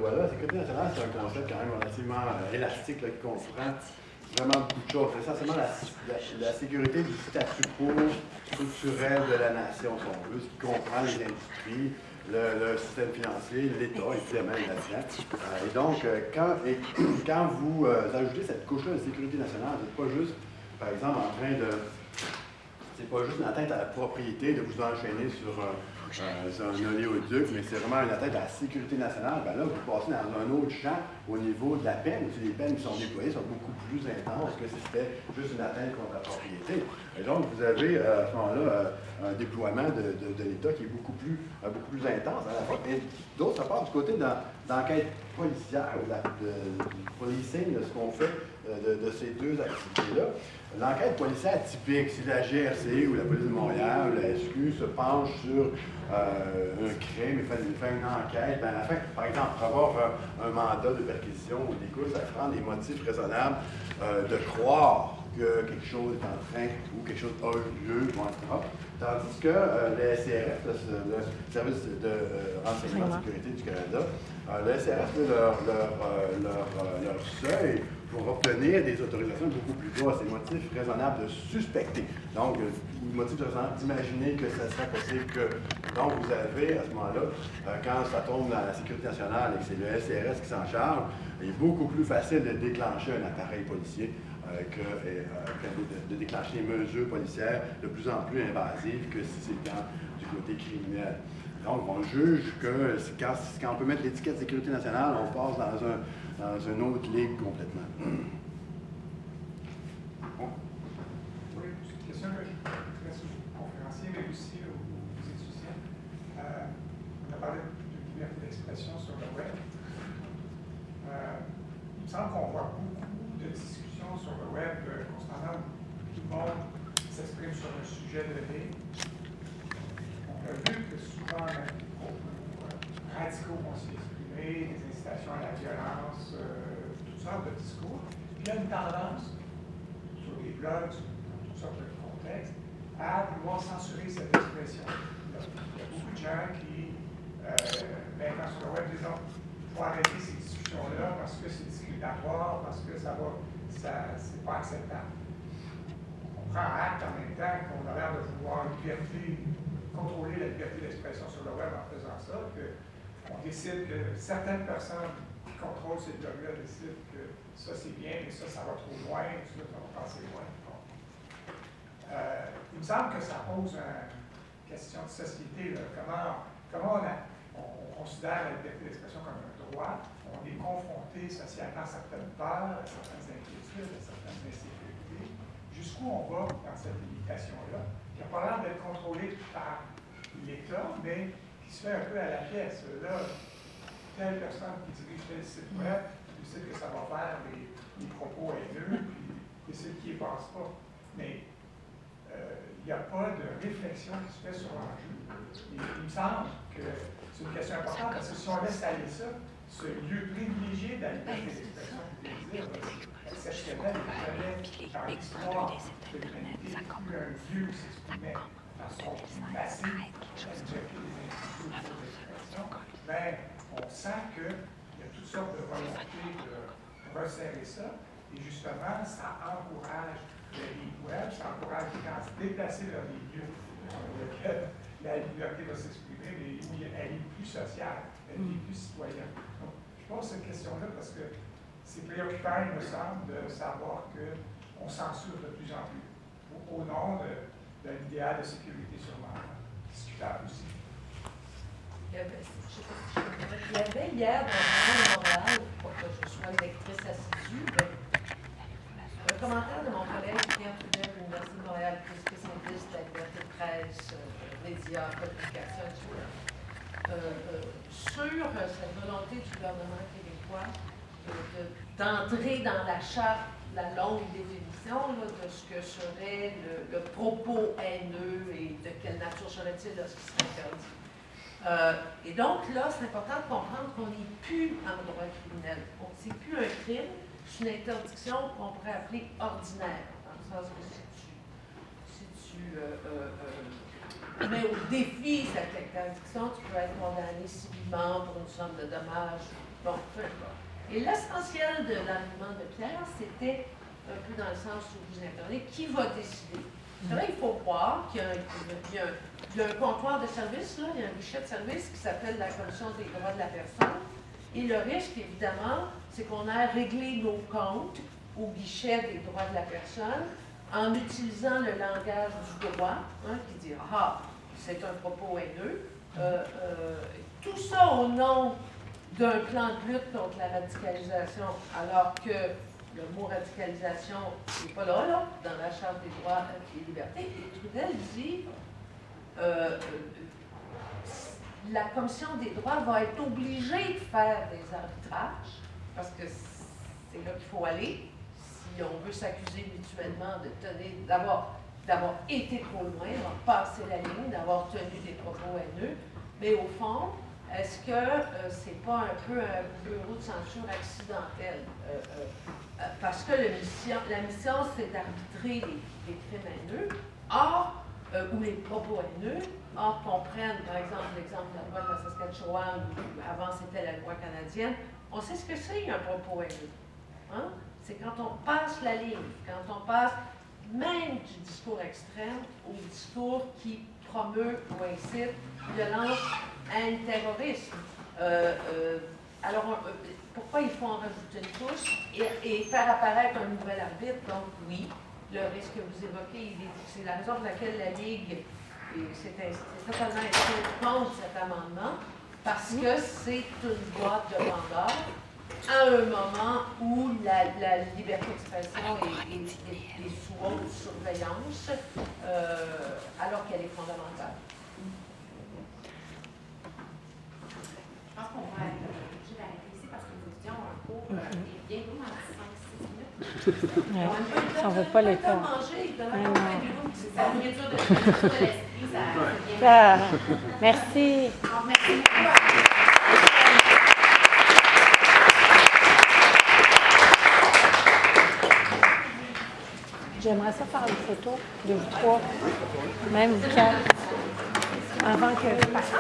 Voilà, la sécurité nationale, c'est un concept quand même relativement élastique là, qui comprend vraiment beaucoup de choses. Essentiellement, la sécurité du statu quo structurel de la nation, si on veut, ce qui comprend les industries, le système financier, l'État, évidemment, là-dedans. Et donc, quand vous ajoutez cette couche-là de sécurité nationale, vous n'êtes pas juste, par exemple, en train de... C'est pas juste une atteinte à la propriété de vous enchaîner sur un oléoduc, mais c'est vraiment une atteinte à la sécurité nationale. Ben là, vous passez dans un autre champ au niveau de la peine. Les peines qui sont déployées sont beaucoup plus intenses que si c'était juste une atteinte contre la propriété. Et donc, vous avez à ce moment-là un déploiement de l'État qui est beaucoup plus intense à la fois. Et d'autre part, du côté d'enquête policière ou du policing, de ce qu'on fait de ces deux activités-là, l'enquête policière typique, si la GRC ou la police de Montréal ou la SQ se penche sur un crime et fait une enquête, ben à la fin, par exemple, pour avoir un mandat de perquisition ou d'écoute, ça prend des motifs raisonnables de croire que quelque chose est en train ou quelque chose a eu lieu, etc. Tandis que le SCRF, le Service de renseignement de sécurité du Canada, le SCRF, leur seuil pour obtenir des autorisations beaucoup plus basses, des motifs raisonnables de suspecter. Donc, motifs raisonnables d'imaginer que ça serait possible que... Donc, vous avez, à ce moment-là, quand ça tombe dans la sécurité nationale et que c'est le SCRS qui s'en charge, il est beaucoup plus facile de déclencher un appareil policier que de déclencher des mesures policières de plus en plus invasives que si c'est du côté criminel. Donc, on juge que quand on peut mettre l'étiquette sécurité nationale, on passe dans une autre ligue complètement. Bon. Oui, c'est une question que je m'adresse aux conférenciers, mais aussi aux étudiants. On a parlé de liberté d'expression sur le web. Il me semble qu'on voit beaucoup de discussions sur le web constamment où tout le monde s'exprime sur un sujet donné. On a vu que souvent, les radicaux vont s'y exprimer, des incitations à la violence, toutes sortes de discours. Puis il y a une tendance, sur les blogs, dans toutes sortes de contextes, à vouloir censurer cette expression. Il y a beaucoup de gens qui, maintenant sur le web, disent non, il faut arrêter ces discussions-là parce que c'est discriminatoire, parce que c'est pas acceptable. On prend acte en même temps qu'on a l'air de vouloir contrôler la liberté d'expression sur le web en faisant ça, qu'on décide que certaines personnes qui contrôlent ces blogs-là décident que ça c'est bien, mais ça va trop loin, et ça va passer loin. Bon. Il me semble que ça pose une question de société. Là. Comment on considère la liberté d'expression comme un droit? On est confronté socialement à certaines peurs, à certaines inquiétudes, à certaines insécurités. Jusqu'où on va dans cette limitation-là, qui n'a pas l'air d'être contrôlée par l'État, mais qui se fait un peu à la pièce. Là, telle personne qui dirige tel site web décide que ça va faire des propos haineux, puis décide qu'il n'y passe pas. Mais il n'y a pas de réflexion qui se fait sur l'enjeu. Il me semble que c'est une question importante, parce que si on laisse aller ça, ce lieu privilégié de la liberté d'expression, exceptionnel, jamais dans l'histoire de l'humanité, plus un lieu où s'exprimait de façon massive, injecter des institutions d'expression, ben, on sent qu'il y a toutes sortes de volontés de resserrer ça, et justement, ça encourage le deep web, ça encourage les gens à se déplacer vers des lieux dans lesquels la liberté va s'exprimer, mais où elle est plus sociale, elle est plus citoyenne. Donc, je pose cette question-là parce que c'est préoccupant, il me semble, de savoir qu'on censure de plus en plus au nom d'un idéal de sécurité sûrement discutable aussi. Il y avait hier dans le Journal de Montréal, pour que je sois lectrice assidue, un commentaire de mon collègue Pierre Trudel de l'Université de Montréal, qui est spécialiste de la liberté de presse, médias, communication, etc. Sur cette volonté du gouvernement québécois d'entrer dans la charte, la longue définition là, de ce que serait le propos haineux et de quelle nature serait-il lorsqu'il serait interdit. Et donc là, c'est important de comprendre qu'on n'est plus en droit criminel. C'est plus un crime, c'est une interdiction qu'on pourrait appeler ordinaire, dans le sens que si tu mets au défi cette interdiction, tu peux être condamné civilement pour une somme de dommages Bon, peu importe. Et l'essentiel de l'argument de Pierre, c'était un peu dans le sens où vous intervenez, qui va décider? C'est vrai, il faut croire qu'il y a un comptoir de service, là, il y a un guichet de service qui s'appelle la Commission des droits de la personne. Et le risque, évidemment, c'est qu'on a réglé nos comptes au guichet des droits de la personne en utilisant le langage du droit, hein, qui dit « Ah, c'est un propos haineux ». Tout ça au nom d'un plan de lutte contre la radicalisation, alors que le mot radicalisation n'est pas là, dans la Charte des droits et libertés. Et Trudel dit la Commission des droits va être obligée de faire des arbitrages, parce que c'est là qu'il faut aller, si on veut s'accuser mutuellement d'avoir été trop loin, d'avoir passé la ligne, d'avoir tenu des propos haineux. Mais au fond, est-ce que c'est pas un peu un bureau de censure accidentel? Parce que la mission, c'est d'arbitrer les crimes haineux, ou les propos haineux. Or, qu'on prenne, par exemple, l'exemple de la loi de la Saskatchewan, où avant c'était la loi canadienne, on sait ce que c'est un propos haineux. Hein? C'est quand on passe la ligne, quand on passe même du discours extrême au discours qui promeut ou incite violence, haine, terrorisme. Alors, pourquoi il faut en rajouter une couche et faire apparaître un nouvel arbitre? Donc, oui, le risque que vous évoquez, c'est la raison pour laquelle la Ligue s'est totalement inscrite contre cet amendement, parce que c'est une boîte de Pandore à un moment où la liberté d'expression est sous haute surveillance, alors qu'elle est fondamentale. Je pense qu'on va être obligé d'arrêter ici parce que nous étudions un cours bientôt dans 5-6 minutes. On ne veut pas les faire. Merci. Merci beaucoup. J'aimerais ça faire une photo de vous trois, même vous quatre, avant que je parte.